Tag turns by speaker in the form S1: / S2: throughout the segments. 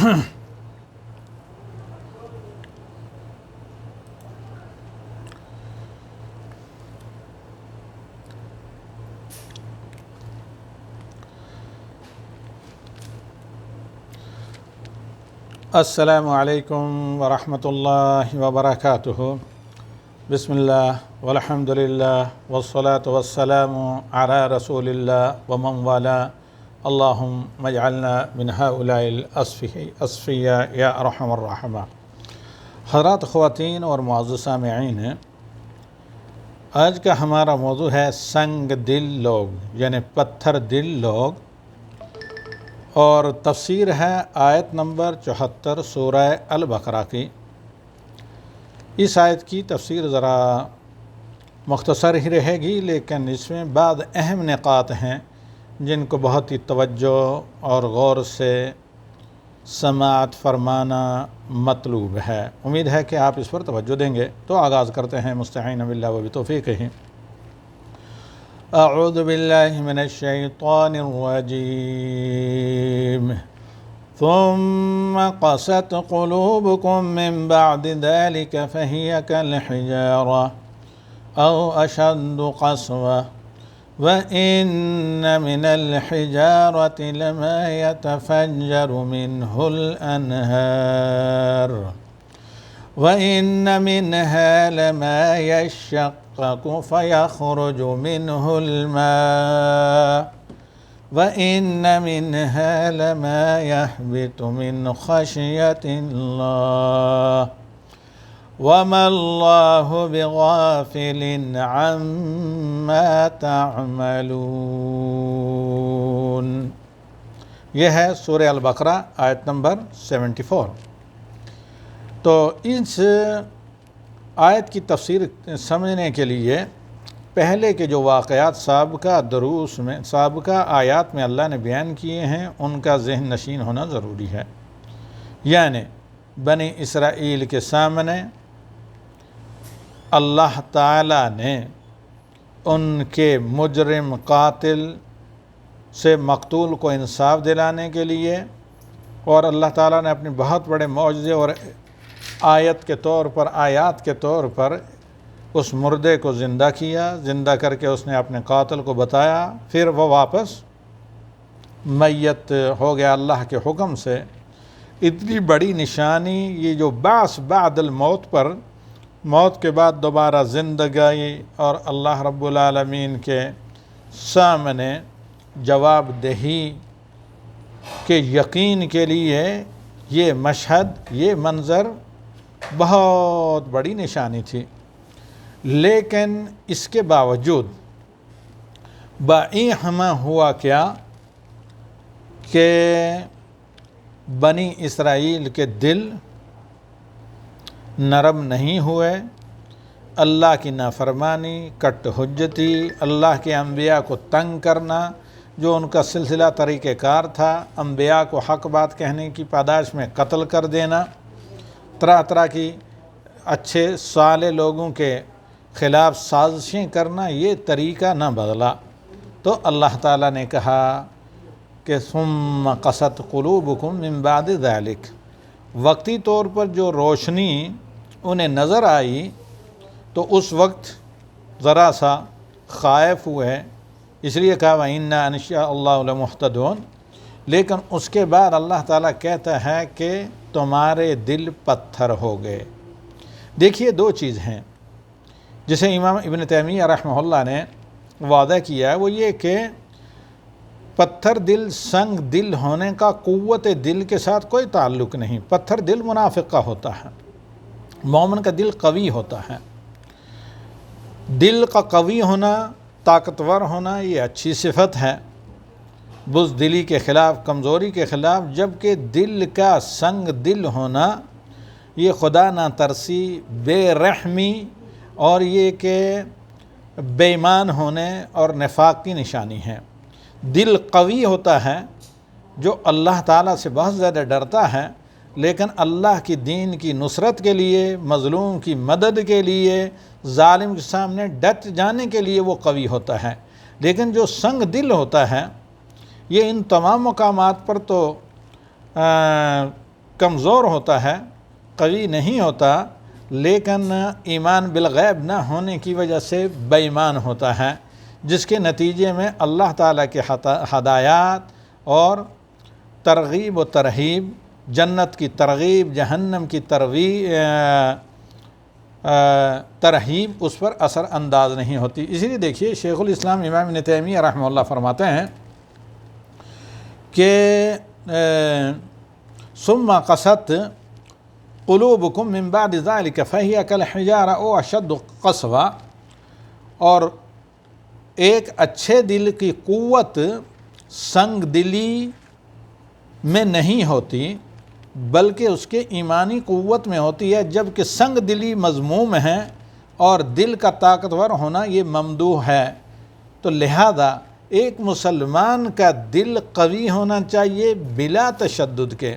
S1: السلام علیکم ورحمۃ اللہ وبرکاتہ۔ بسم اللہ والحمد للہ والصلاة والسلام علی رسول اللہ ومن والا، اللہم اجعلنا من ہؤلاء الأصفیاء یا ارحم الراحمین۔ حضرات، خواتین اور معزز سامعین، آج کا ہمارا موضوع ہے سنگ دل لوگ، یعنی پتھر دل لوگ، اور تفسیر ہے آیت نمبر 74 سورہ البقرہ کی۔ اس آیت کی تفسیر ذرا مختصر ہی رہے گی، لیکن اس میں بعض اہم نکات ہیں جن کو بہت ہی توجہ اور غور سے سماعت فرمانا مطلوب ہے۔ امید ہے کہ آپ اس پر توجہ دیں گے۔ تو آغاز کرتے ہیں مستعین باللہ و بتوفیقہ۔ اعوذ باللہ من الشیطان الرجیم۔ ثم قست قلوبكم من بعد ذلك فهي كالحجارة أو أشد قسوة وإن من الحجارة لما يتفجر منه الأنهار وإن منها لما يشقق فيخرج منه الماء وَإِنَّ مِنْهَا لَمَا يَهْبِطُ مِنْ خَشْيَةِ اللَّهِ وَمَا اللَّهُ بِغَافِلٍ عَمَّا تَعْمَلُونَ۔ یہ ہے سورہ البقرہ آیت نمبر 74۔ تو اس آیت کی تفسیر سمجھنے کے لیے پہلے کے جو واقعات سابقہ آیات میں اللہ نے بیان کیے ہیں ان کا ذہن نشین ہونا ضروری ہے۔ یعنی بنی اسرائیل کے سامنے اللہ تعالیٰ نے ان کے مجرم قاتل سے مقتول کو انصاف دلانے کے لیے، اور اللہ تعالیٰ نے اپنے بہت بڑے معجزے اور آیات کے طور پر اس مردے کو زندہ کیا، زندہ کر کے اس نے اپنے قاتل کو بتایا، پھر وہ واپس میت ہو گیا اللہ کے حکم سے۔ اتنی بڑی نشانی یہ جو بعث بعد الموت پر، موت کے بعد دوبارہ زندگی اور اللہ رب العالمین کے سامنے جواب دہی کے یقین کے لیے یہ مشہد، یہ منظر بہت بڑی نشانی تھی۔ لیکن اس کے باوجود ہمہ ہوا کیا کہ بنی اسرائیل کے دل نرم نہیں ہوئے۔ اللہ کی نافرمانی، کٹ حجتی، اللہ کے انبیاء کو تنگ کرنا، جو ان کا سلسلہ طریقہ کار تھا، انبیاء کو حق بات کہنے کی پاداش میں قتل کر دینا، طرح طرح کی اچھے صالح لوگوں کے خلاف سازشیں کرنا، یہ طریقہ نہ بدلا۔ تو اللہ تعالیٰ نے کہا کہ ثم قست قلوبکم من بعد ذلک، وقتی طور پر جو روشنی انہیں نظر آئی تو اس وقت ذرا سا خائف ہوئے، اس لیے کہا وَإِنَّا إِنْ شَاءَ اللَّهُ لَمُهْتَدُونَ۔ لیکن اس کے بعد اللہ تعالیٰ کہتا ہے کہ تمہارے دل پتھر ہو گئے۔ دیکھیے دو چیز ہیں جسے امام ابن تیمیہ رحمہ اللہ نے وعدہ کیا ہے، وہ یہ کہ پتھر دل، سنگ دل ہونے کا قوت دل کے ساتھ کوئی تعلق نہیں۔ پتھر دل منافق کا ہوتا ہے، مومن کا دل قوی ہوتا ہے۔ دل کا قوی ہونا، طاقتور ہونا، یہ اچھی صفت ہے بزدلی کے خلاف، کمزوری کے خلاف، جبکہ دل کا سنگ دل ہونا یہ خدا نہ ترسی، بے رحمی اور یہ کہ بے ایمان ہونے اور نفاق کی نشانی ہے۔ دل قوی ہوتا ہے جو اللہ تعالیٰ سے بہت زیادہ ڈرتا ہے، لیکن اللہ کی دین کی نصرت کے لیے، مظلوم کی مدد کے لیے، ظالم کے سامنے ڈٹ جانے کے لیے وہ قوی ہوتا ہے۔ لیکن جو سنگ دل ہوتا ہے یہ ان تمام مقامات پر تو کمزور ہوتا ہے، قوی نہیں ہوتا، لیکن ایمان بالغیب نہ ہونے کی وجہ سے بے ایمان ہوتا ہے، جس کے نتیجے میں اللہ تعالیٰ کے ہدایات اور ترغیب و ترہیب، جنت کی ترغیب، جہنم کی ترہیب اس پر اثر انداز نہیں ہوتی۔ اسی لیے دیکھیے شیخ الاسلام امام ابن تیمیہ رحمہ اللہ فرماتے ہیں کہ ثم قست قلوبکم من بعد ذلك فهي كالحجارة او اشد قسوة، اور ایک اچھے دل کی قوت سنگ دلی میں نہیں ہوتی، بلکہ اس کے ایمانی قوت میں ہوتی ہے، جبکہ سنگ دلی مذموم ہے اور دل کا طاقتور ہونا یہ ممدوح ہے۔ تو لہذا ایک مسلمان کا دل قوی ہونا چاہیے بلا تشدد کے۔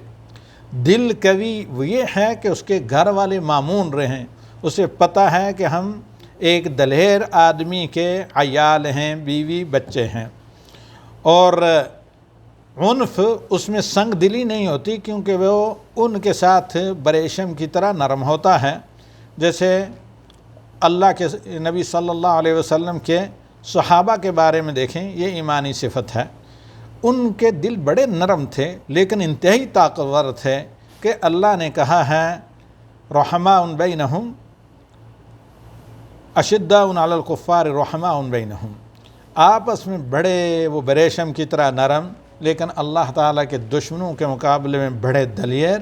S1: دل قوی یہ ہے کہ اس کے گھر والے مامون رہیں، اسے پتہ ہے کہ ہم ایک دلیر آدمی کے عیال ہیں، بیوی بچے ہیں، اور عنف اس میں سنگ دلی نہیں ہوتی، کیونکہ وہ ان کے ساتھ بریشم کی طرح نرم ہوتا ہے۔ جیسے اللہ کے نبی صلی اللہ علیہ وسلم کے صحابہ کے بارے میں دیکھیں، یہ ایمانی صفت ہے، ان کے دل بڑے نرم تھے لیکن انتہائی طاقتور تھے، کہ اللہ نے کہا ہے رحماء بینہم اشداء علی الکفار رحماء بینہم، آپس میں بڑے وہ بریشم کی طرح نرم، لیکن اللہ تعالیٰ کے دشمنوں کے مقابلے میں بڑے دلیر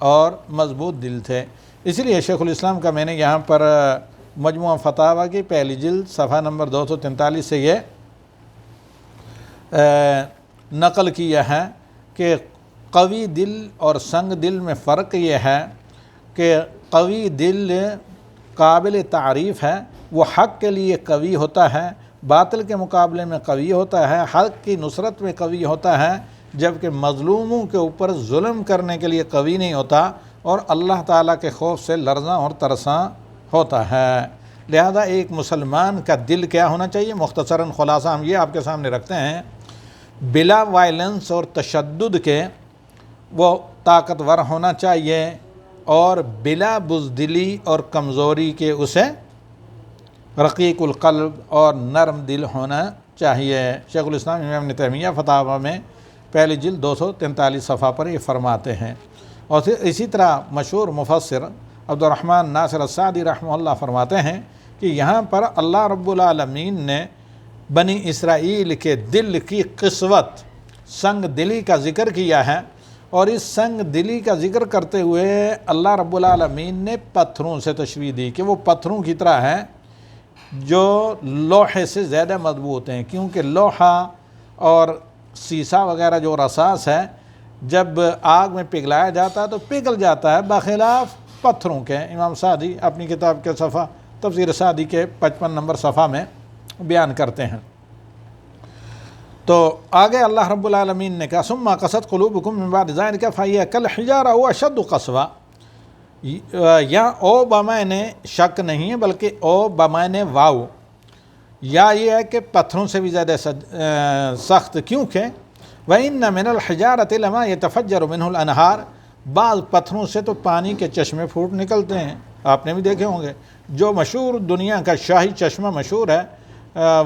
S1: اور مضبوط دل تھے۔ اسی لیے شیخ الاسلام کا میں نے یہاں پر مجموعہ فتاویٰ کی پہلی جلد صفحہ نمبر 243 سے یہ نقل کیا ہے کہ قوی دل اور سنگ دل میں فرق یہ ہے کہ قوی دل قابل تعریف ہے، وہ حق کے لیے قوی ہوتا ہے، باطل کے مقابلے میں قوی ہوتا ہے، حق کی نصرت میں قوی ہوتا ہے، جبکہ مظلوموں کے اوپر ظلم کرنے کے لیے قوی نہیں ہوتا، اور اللہ تعالیٰ کے خوف سے لرزاں اور ترساں ہوتا ہے۔ لہذا ایک مسلمان کا دل کیا ہونا چاہیے؟ مختصراً خلاصہ ہم یہ آپ کے سامنے رکھتے ہیں، بلا وائلنس اور تشدد کے وہ طاقتور ہونا چاہیے، اور بلا بزدلی اور کمزوری کے اسے رقیق القلب اور نرم دل ہونا چاہیے۔ شیخ الاسلام امام ابن تیمیہ فتاویٰ میں پہلی جلد 243 صفحہ پر یہ فرماتے ہیں۔ اور اسی طرح مشہور مفسر عبد الرحمن ناصر السعدی رحمہ اللہ فرماتے ہیں کہ یہاں پر اللہ رب العالمین نے بنی اسرائیل کے دل کی قسوت، سنگ دلی کا ذکر کیا ہے، اور اس سنگ دلی کا ذکر کرتے ہوئے اللہ رب العالمین نے پتھروں سے تشبیہ دی کہ وہ پتھروں کی طرح ہے جو لوہے سے زیادہ مضبوط ہیں، کیونکہ لوہا اور سیسا وغیرہ جو رصاص ہے جب آگ میں پگھلایا جاتا ہے تو پگھل جاتا ہے، بخلاف پتھروں کے۔ امام سعدی اپنی کتاب کے صفحہ تفسیر سعدی کے 55 نمبر صفحہ میں بیان کرتے ہیں۔ تو آگے اللہ رب العالمین نے کہا ثم قست قلوبکم من بعد ذلک فہی کالحجارۃ او اشد قسوۃ، یہاں او بمعنی شک نہیں ہے بلکہ او بمعنی واو، یا یہ ہے کہ پتھروں سے بھی زیادہ سخت، کیونکہ وَإِنَّ مِنَ الْحِجَارَةِ لَمَا يَتَفَجَّرُ مِنْهُ الْأَنْهَارُ، بعض پتھروں سے تو پانی کے چشمے پھوٹ نکلتے ہیں، آپ نے بھی دیکھے ہوں گے۔ جو مشہور دنیا کا شاہی چشمہ مشہور ہے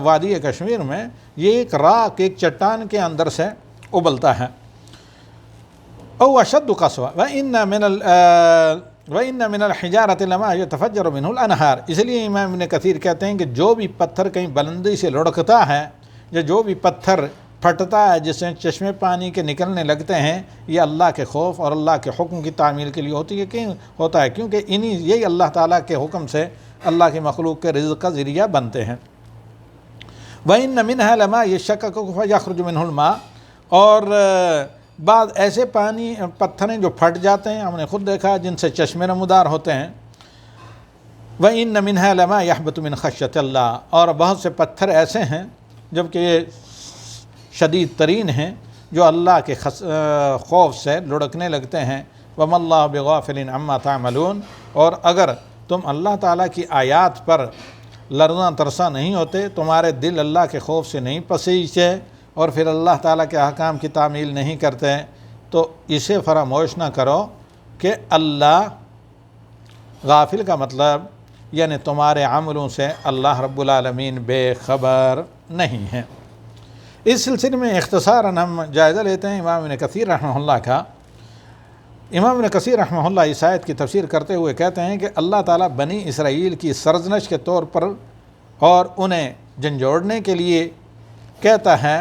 S1: وادی کشمیر میں، یہ ایک راک، ایک چٹان کے اندر سے ابلتا ہے۔ او اشد قسوہ وَإِنَّ مِنَ الْحِجَارَةِ لَمَا يَتَفَجَّرُ مِنْهُ الْأَنْهَارُ، اس لیے امام ابن کثیر کہتے ہیں کہ جو بھی پتھر کہیں بلندی سے لڑکتا ہے یا جو بھی پتھر پھٹتا ہے جس سے چشمے پانی کے نکلنے لگتے ہیں، یہ اللہ کے خوف اور اللہ کے حکم کی تعمیل کے لیے ہوتا ہے، کیونکہ یہی اللہ تعالیٰ کے حکم سے اللہ کی مخلوق کے رزق کا ذریعہ بنتے ہیں۔ وَإِنَّ مِنْهَا لَمَا يَشَّقَّقُ فَيَخْرُجُ مِنْهُ الْمَاءُ، اور بعض ایسے پتھریں جو پھٹ جاتے ہیں، ہم نے خود دیکھا جن سے چشمے نمودار ہوتے ہیں۔ وَإِنَّ مِنْهَا لَمَا يَحْبِطُ مِنْ خَشْيَةِ اللَّهِ، اور بہت سے پتھر ایسے ہیں جبکہ یہ شدید ترین ہیں جو اللہ کے خوف سے لڑکنے لگتے ہیں۔ وَمَا اللَّهُ بِغَافِلٍ عَمَّا تَعْمَلُونَ، اور اگر تم اللہ تعالیٰ کی آیات پر لرزاں ترساں نہیں ہوتے، تمہارے دل اللہ کے خوف سے نہیں پسیجتے، اور پھر اللہ تعالیٰ کے احکام کی تعمیل نہیں کرتے، تو اسے فراموش نہ کرو کہ اللہ غافل کا مطلب یعنی تمہارے عملوں سے اللہ رب العالمین بے خبر نہیں ہے۔ اس سلسلے میں اختصاراً ہم جائزہ لیتے ہیں امام ابن کثیر رحمہ اللہ کا۔ امام ابن کثیر رحمہ اللہ اس آیت کی تفسیر کرتے ہوئے کہتے ہیں کہ اللہ تعالیٰ بنی اسرائیل کی سرزنش کے طور پر اور انہیں جھنجھوڑنے کے لیے کہتا ہے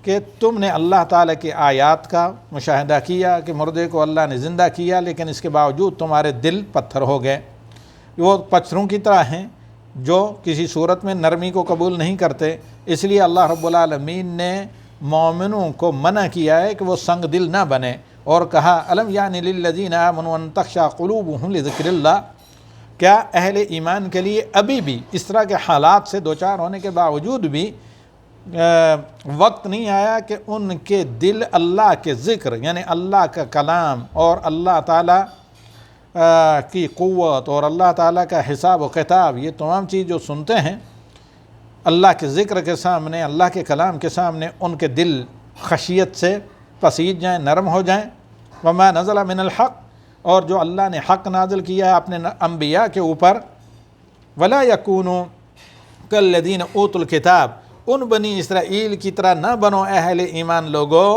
S1: کہ تم نے اللہ تعالیٰ کی آیات کا مشاہدہ کیا کہ مردے کو اللہ نے زندہ کیا، لیکن اس کے باوجود تمہارے دل پتھر ہو گئے، وہ پتھروں کی طرح ہیں جو کسی صورت میں نرمی کو قبول نہیں کرتے۔ اس لیے اللہ رب العالمین نے مومنوں کو منع کیا ہے کہ وہ سنگ دل نہ بنے، اور کہا الم یعنی للذین آمنوا ان تخشع قلوبهم لذکر اللہ، کیا اہل ایمان کے لیے ابھی بھی اس طرح کے حالات سے دوچار ہونے کے باوجود بھی وقت نہیں آیا کہ ان کے دل اللہ کے ذکر یعنی اللہ کا کلام اور اللہ تعالیٰ کی قوت اور اللہ تعالیٰ کا حساب و کتاب، یہ تمام چیز جو سنتے ہیں اللہ کے ذکر کے سامنے، اللہ کے کلام کے سامنے، ان کے دل خشیت سے پسیج جائیں، نرم ہو جائیں۔ وما نزل من الحق، اور جو اللہ نے حق نازل کیا ہے اپنے انبیاء کے اوپر، ولا یکونوا کالذین اوتوا الکتاب، ان بنی اسرائیل کی طرح نہ بنو اہل ایمان لوگوں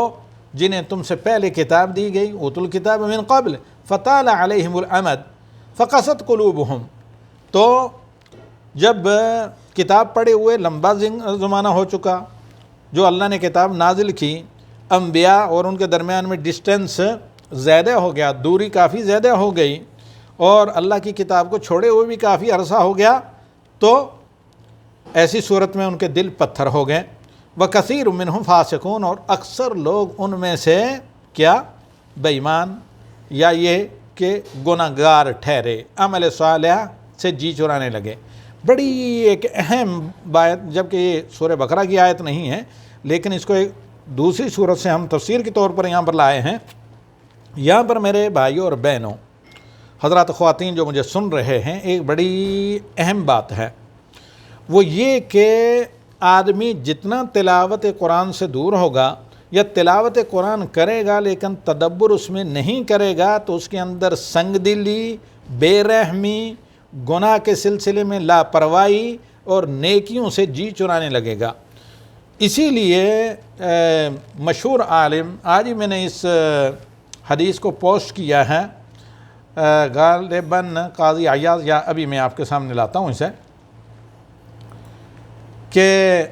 S1: جنہیں تم سے پہلے کتاب دی گئی، اوتوا الکتاب من قبل فطال علیہم الامد فقست قلوبہم، تو جب کتاب پڑھے ہوئے لمبا زمانہ ہو چکا، جو اللہ نے کتاب نازل کی، انبیاء اور ان کے درمیان میں ڈسٹینس زیادہ ہو گیا، دوری کافی زیادہ ہو گئی، اور اللہ کی کتاب کو چھوڑے ہوئے بھی کافی عرصہ ہو گیا، تو ایسی صورت میں ان کے دل پتھر ہو گئے۔ وَكَثِيرٌ مِّنْهُمْ فَاسِقُونَ، اور اکثر لوگ ان میں سے کیا بے ایمان یا یہ کہ گناہگار ٹھہرے، عمل صالح سے جی چرانے لگے۔ بڑی ایک اہم بات، جبکہ یہ سورہ بقرہ کی آیت نہیں ہے لیکن اس کو ایک دوسری صورت سے ہم تفسیر کے طور پر یہاں پر لائے ہیں۔ یہاں پر میرے بھائیوں اور بہنوں، حضرات خواتین جو مجھے سن رہے ہیں، ایک بڑی اہم بات ہے، وہ یہ کہ آدمی جتنا تلاوت قرآن سے دور ہوگا یا تلاوت قرآن کرے گا لیکن تدبر اس میں نہیں کرے گا، تو اس کے اندر سنگ دلی، بے رحمی، گناہ کے سلسلے میں لاپرواہی اور نیکیوں سے جی چرانے لگے گا۔ اسی لیے مشہور عالم، آج ہی میں نے اس حدیث کو پوسٹ کیا ہے، غالباً قاضی عیاض، یا ابھی میں آپ کے سامنے لاتا ہوں اسے، کہ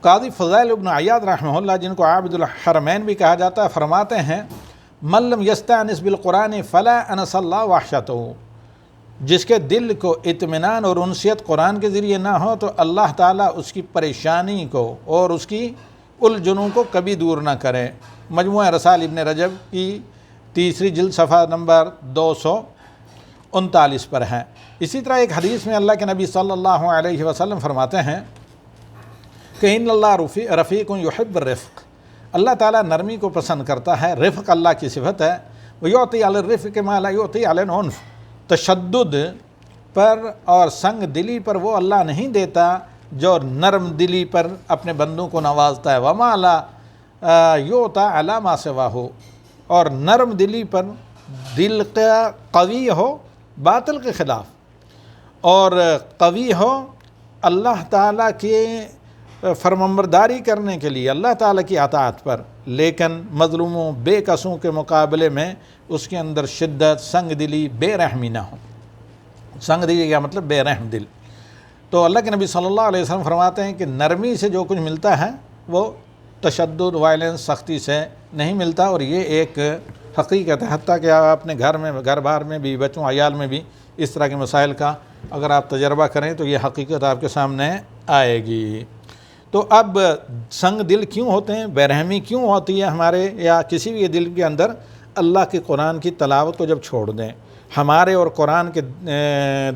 S1: قاضی فضائل ابن عیاض رحمہ اللہ، جن کو عابد الحرمین بھی کہا جاتا ہے، فرماتے ہیں من لم یستانس بالقرآن فلا انس اللہ وحشتہ، جس کے دل کو اطمینان اور انسیت قرآن کے ذریعے نہ ہو تو اللہ تعالیٰ اس کی پریشانی کو اور اس کی الجھنوں کو کبھی دور نہ کرے۔ مجموعہ رسائل ابن رجب کی 3 جلد صفحہ نمبر 239 پر ہے۔ اسی طرح ایک حدیث میں اللہ کے نبی صلی اللہ علیہ وسلم فرماتے ہیں کہ ان اللہ رفیق یحب الرفق، اللہ تعالیٰ نرمی کو پسند کرتا ہے، رفق اللہ کی صفت ہے۔ ویعطی علی الرفق ما لا یعطی علی العنف، تشدد پر اور سنگ دلی پر وہ اللہ نہیں دیتا جو نرم دلی پر اپنے بندوں کو نوازتا ہے۔ وما لا یعطی علی ما سواہ، اور نرم دلی پر دل کا قوی ہو باطل کے خلاف، اور قوی ہو اللہ تعالیٰ کے فرمانبرداری کرنے کے لیے، اللہ تعالیٰ کی اطاعت پر، لیکن مظلوموں بے کسوں کے مقابلے میں اس کے اندر شدت، سنگ دلی، بے رحمی نہ ہو۔ سنگ دلی کا مطلب بے رحم دل۔ تو اللہ کے نبی صلی اللہ علیہ وسلم فرماتے ہیں کہ نرمی سے جو کچھ ملتا ہے وہ تشدد، وائلنس، سختی سے نہیں ملتا، اور یہ ایک حقیقت ہے۔ حتیٰ کہ آپ اپنے گھر میں، گھر بار میں بھی، بچوں عیال میں بھی اس طرح کے مسائل کا اگر آپ تجربہ کریں تو یہ حقیقت آپ کے سامنے آئے گی۔ تو اب سنگ دل کیوں ہوتے ہیں، بے رحمی کیوں ہوتی ہے ہمارے یا کسی بھی دل کے اندر؟ اللہ کے قرآن کی تلاوت کو جب چھوڑ دیں، ہمارے اور قرآن کے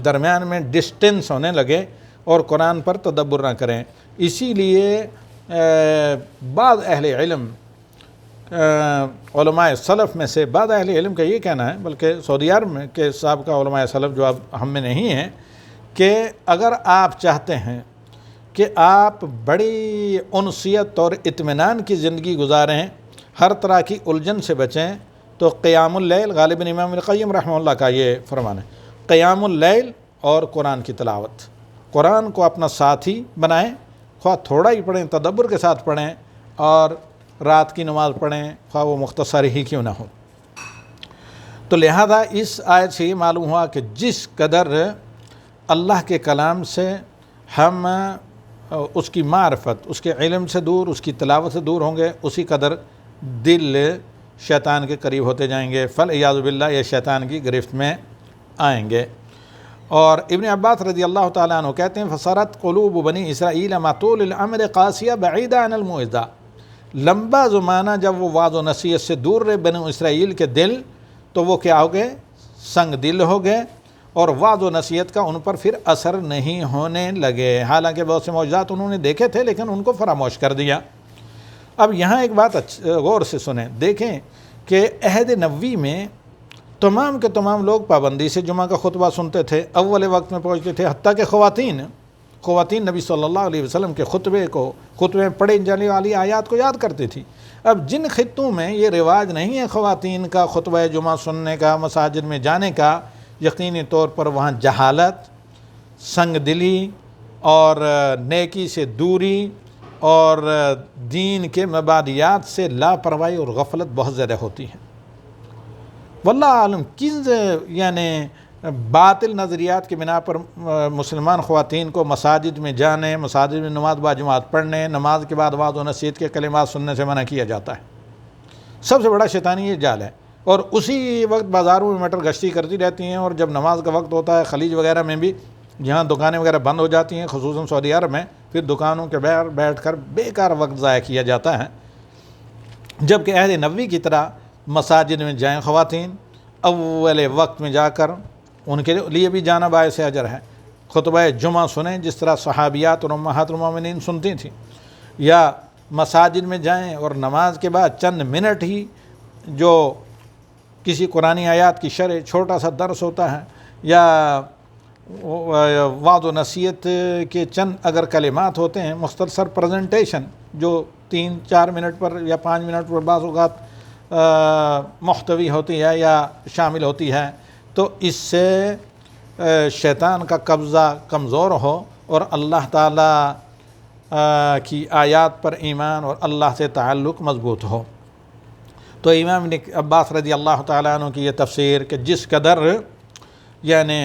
S1: درمیان میں ڈسٹینس ہونے لگے اور قرآن پر تدبر نہ کریں۔ اسی لیے بعض اہل علم، علماء سلف میں سے بعض اہل علم کا یہ کہنا ہے، بلکہ سعودی عرب میں کے سابقہ علماء سلف جو اب ہم میں نہیں ہیں، کہ اگر آپ چاہتے ہیں کہ آپ بڑی انسیت اور اطمینان کی زندگی گزاریں، ہر طرح کی الجھن سے بچیں، تو قیام اللیل، غالباً امام القیم رحمہ اللہ کا یہ فرمان ہے، قیام اللیل اور قرآن کی تلاوت، قرآن کو اپنا ساتھی بنائیں، خواہ تھوڑا ہی پڑھیں، تدبر کے ساتھ پڑھیں، اور رات کی نماز پڑھیں، خواہ وہ مختصر ہی کیوں نہ ہو۔ تو لہذا اس آیت سے یہ معلوم ہوا کہ جس قدر اللہ کے کلام سے ہم اس کی معرفت، اس کے علم سے دور، اس کی تلاوت سے دور ہوں گے، اسی قدر دل شیطان کے قریب ہوتے جائیں گے، فالعیاذ باللہ یہ شیطان کی گرفت میں آئیں گے۔ اور ابن عباس رضی اللہ تعالیٰ عنہ کہتے ہیں فصارت قلوب بنی اسرائیل مع طول العمر قاسیہ بعیدہ عن الموعظہ، لمبا زمانہ جب وہ وعظ و نصیحت سے دور رہے بنی اسرائیل کے دل، تو وہ کیا ہو گئے؟ سنگ دل ہو گئے، اور وعظ و نصیحت کا ان پر پھر اثر نہیں ہونے لگے، حالانکہ بہت سے معجزات انہوں نے دیکھے تھے لیکن ان کو فراموش کر دیا۔ اب یہاں ایک بات غور سے سنیں، دیکھیں کہ عہد نبوی میں تمام کے تمام لوگ پابندی سے جمعہ کا خطبہ سنتے تھے، اول وقت میں پہنچتے تھے، حتیٰ کہ خواتین نبی صلی اللہ علیہ وسلم کے خطبے میں پڑھی جانے والی آیات کو یاد کرتی تھی۔ اب جن خطوں میں یہ رواج نہیں ہے خواتین کا خطبہ جمعہ سننے کا، مساجد میں جانے کا، یقینی طور پر وہاں جہالت، سنگ دلی اور نیکی سے دوری اور دین کے مبادیات سے لاپرواہی اور غفلت بہت زیادہ ہوتی ہے۔ واللہ عالم کس یعنی باطل نظریات کی بنا پر مسلمان خواتین کو مساجد میں جانے، مساجد میں نماز با جماعت پڑھنے، نماز کے بعد وعظ و نصیحت کے کلمات سننے سے منع کیا جاتا ہے۔ سب سے بڑا شیطانی یہ جال ہے، اور اسی وقت بازاروں میں مٹر گشتی کرتی رہتی ہیں، اور جب نماز کا وقت ہوتا ہے خلیج وغیرہ میں بھی جہاں دکانیں وغیرہ بند ہو جاتی ہیں، خصوصاً سعودی عرب میں، پھر دکانوں کے باہر بیٹھ کر بیکار وقت ضائع کیا جاتا ہے۔ جبکہ عہد نبوی کی طرح مساجد میں جائیں خواتین، اول وقت میں جا کر ان کے لیے بھی جانا باعث اجر ہے، خطبہ جمعہ سنیں جس طرح صحابیات اور امہات المومنین سنتی تھیں، یا مساجد میں جائیں اور نماز کے بعد چند منٹ ہی جو کسی قرآنی آیات کی شرح چھوٹا سا درس ہوتا ہے، یا وعظ و نصیحت کے چند اگر کلمات ہوتے ہیں، مختصر پریزنٹیشن جو 3-4 منٹ پر یا 5 منٹ پر بعض اوقات محتوی ہوتی ہے یا شامل ہوتی ہے، تو اس سے شیطان کا قبضہ کمزور ہو اور اللہ تعالیٰ کی آیات پر ایمان اور اللہ سے تعلق مضبوط ہو۔ تو امام ابن عباس رضی اللہ تعالیٰ عنہ کی یہ تفسیر کہ جس قدر یعنی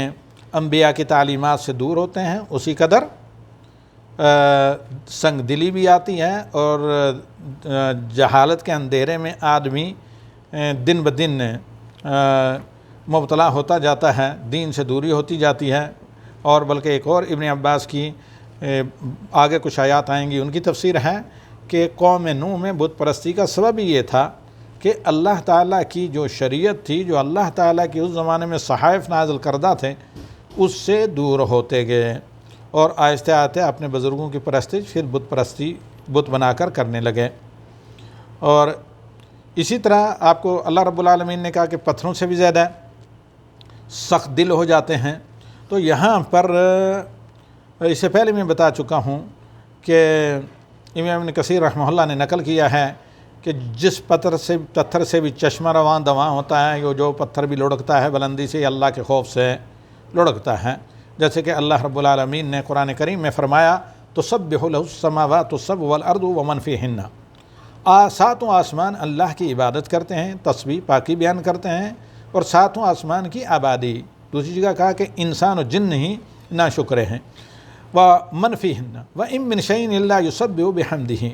S1: انبیاء کی تعلیمات سے دور ہوتے ہیں، اسی قدر سنگ دلی بھی آتی ہے، اور جہالت کے اندھیرے میں آدمی دن بدن مبتلا ہوتا جاتا ہے، دین سے دوری ہوتی جاتی ہے۔ اور بلکہ ایک اور ابن عباس کی آگے کچھ آیات آئیں گی، ان کی تفسیر ہے کہ قوم نوح میں بت پرستی کا سبب یہ تھا کہ اللہ تعالیٰ کی جو شریعت تھی، جو اللہ تعالیٰ کی اس زمانے میں صحائف نازل کردہ تھے، اس سے دور ہوتے گئے، اور آہستہ آہستہ اپنے بزرگوں کی پرستش پھر بت بنا کر کرنے لگے۔ اور اسی طرح آپ کو اللہ رب العالمین نے کہا کہ پتھروں سے بھی زیادہ سخت دل ہو جاتے ہیں۔ تو یہاں پر اس سے پہلے میں بتا چکا ہوں کہ امام ابن کثیر رحمہ اللہ نے نقل کیا ہے کہ جس پتھر سے بھی چشمہ رواں دواں ہوتا ہے، جو پتھر بھی لڑکتا ہے بلندی سے، اللہ کے خوف سے لڑکتا ہے، جیسے کہ اللہ رب العالمین نے قرآن کریم میں فرمایا تسبح لہ السماوات السبع والارض ومن فیہن، ساتوں آسمان اللہ کی عبادت کرتے ہیں، تسبیح پاکی بیان کرتے ہیں، اور ساتوں آسمان کی آبادی۔ دوسری جگہ کہا کہ انسان و جن ہی ناشکرے ہیں۔ ومن فیہن وان من شیء الا یسبح بحمدہ،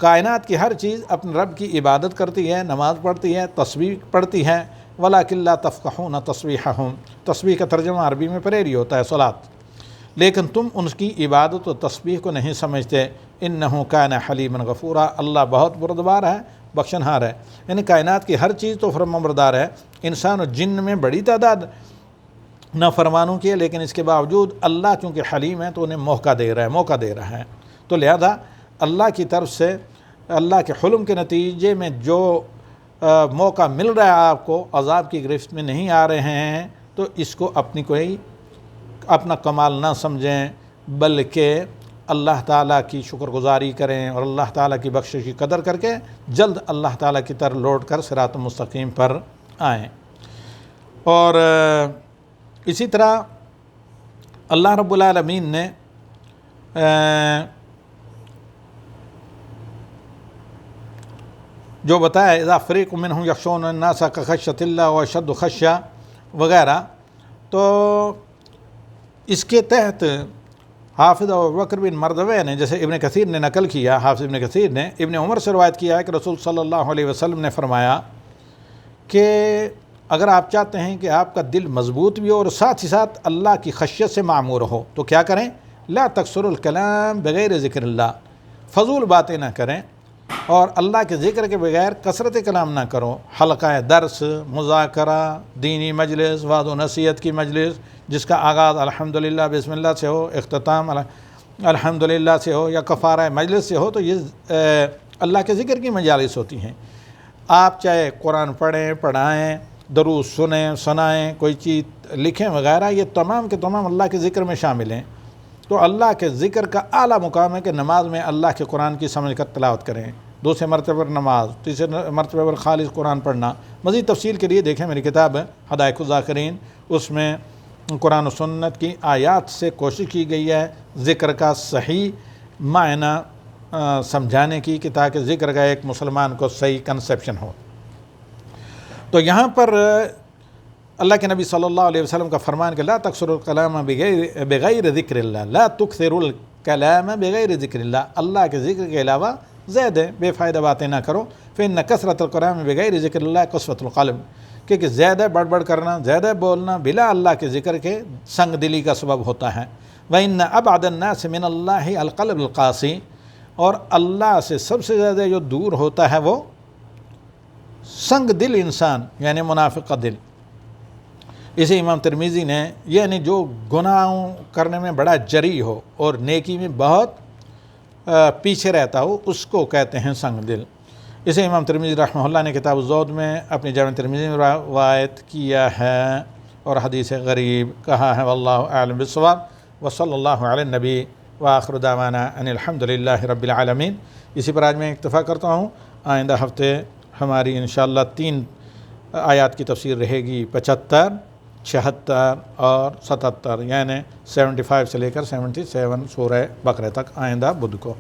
S1: کائنات کی ہر چیز اپنے رب کی عبادت کرتی ہے، نماز پڑھتی ہے، تسبیح پڑھتی ہے، وَلَٰكِن لَا تَفْقَهُونَ تَسْبِيحَهُمْ، تسبیح کا ترجمہ عربی میں پریری ہوتا ہے صلاۃ، لیکن تم ان کی عبادت و تسبیح کو نہیں سمجھتے۔ إِنَّهُ كَانَ حَلِيمًا غَفُورًا، اللہ بہت بردبار ہے، بخشنہار ہے۔ یعنی کائنات کی ہر چیز تو فرمانبردار ہے، انسان و جن میں بڑی تعداد نافرمانوں کی ہے، لیکن اس کے باوجود اللہ چونکہ حلیم ہے تو انہیں موقع دے رہا ہے۔ تو لہذا اللہ کی طرف سے اللہ کے حلم کے نتیجے میں جو موقع مل رہا ہے آپ کو، عذاب کی گرفت میں نہیں آ رہے ہیں، تو اس کو اپنی کوئی اپنا کمال نہ سمجھیں، بلکہ اللہ تعالیٰ کی شکر گزاری کریں اور اللہ تعالیٰ کی بخشش کی قدر کر کے جلد اللہ تعالیٰ کی طرف لوٹ کر صراط مستقیم پر آئیں۔ اور اسی طرح اللہ رب العالمین نے جو بتایا اذا فریق منہم یخشون الناس کخشیۃ اللہ واشد خشیہ وغیرہ، تو اس کے تحت حافظ ابوبکر بن مردویہ نے، جیسے ابن کثیر نے نقل کیا، حافظ ابن کثیر نے ابن عمر سے روایت کیا ہے کہ رسول صلی اللہ علیہ وسلم نے فرمایا کہ اگر آپ چاہتے ہیں کہ آپ کا دل مضبوط بھی ہو اور ساتھ ہی ساتھ اللہ کی خشیت سے معمور ہو تو کیا کریں؟ لا تکثر الکلام بغیر ذکر اللہ، فضول باتیں نہ کریں اور اللہ کے ذکر کے بغیر کثرت کلام نہ کرو۔ حلقہ درس، مذاکرہ، دینی مجلس، وعظ و نصیحت کی مجلس جس کا آغاز الحمدللہ بسم اللہ سے ہو، اختتام الحمدللہ سے ہو یا کفارہ مجلس سے ہو، تو یہ اللہ کے ذکر کی مجالس ہوتی ہیں۔ آپ چاہے قرآن پڑھیں، پڑھائیں، دروس سنیں، سنائیں، کوئی چیز لکھیں وغیرہ، یہ تمام کے تمام اللہ کے ذکر میں شامل ہیں۔ تو اللہ کے ذکر کا اعلیٰ مقام ہے کہ نماز میں اللہ کے قرآن کی سمجھ کر تلاوت کریں، دوسرے مرتبہ پر نماز، تیسرے مرتبہ پر خالص قرآن پڑھنا۔ مزید تفصیل کے لیے دیکھیں میری کتاب ہے ہدایت الذاکرین، اس میں قرآن و سنت کی آیات سے کوشش کی گئی ہے ذکر کا صحیح معنی سمجھانے کی، کہ تاکہ ذکر کا ایک مسلمان کو صحیح کنسیپشن ہو۔ تو یہاں پر اللہ کے نبی صلی اللہ علیہ وسلم کا فرمان کہ لا تکثروا الکلام بغیر ذکر اللہ، لا تکثروا الکلام بغیر ذکر اللہ، اللہ کے ذکر کے علاوہ زیادہ بے فائدہ باتیں نہ کرو۔ فإن کثرۃ الکلام بغیر ذکر اللہ قسوۃ القلب، کیونکہ زیادہ بڑھ بڑھ کرنا، زیادہ بولنا بلا اللہ کے ذکر کے سنگ دلی کا سبب ہوتا ہے۔ وإن أبعد الناس من اللہ القلب القاسی، اور اللہ سے سب سے زیادہ جو دور ہوتا ہے وہ سنگ دل انسان، یعنی منافق کا دل۔ اسے امام ترمذی نے، یعنی جو گناہوں کرنے میں بڑا جری ہو اور نیکی میں بہت پیچھے رہتا ہو، اس کو کہتے ہیں سنگ دل۔ اسے امام ترمذی رحمہ اللہ نے کتاب الزہد میں اپنی جامع ترمذی میں روایت کیا ہے اور حدیث غریب کہا ہے۔ واللہ اعلم بالصواب، وصلی اللہ علی النبی وآخر دعوانا ان الحمدللہ رب العالمین۔ اسی پر آج میں اکتفا کرتا ہوں، آئندہ ہفتے ہماری انشاءاللہ 3 آیات کی تفسیر رہے گی، 75، 76 اور 77، یعنی 75 سے لے کر 77 سورہ بقرہ تک، آئندہ بدھ کو۔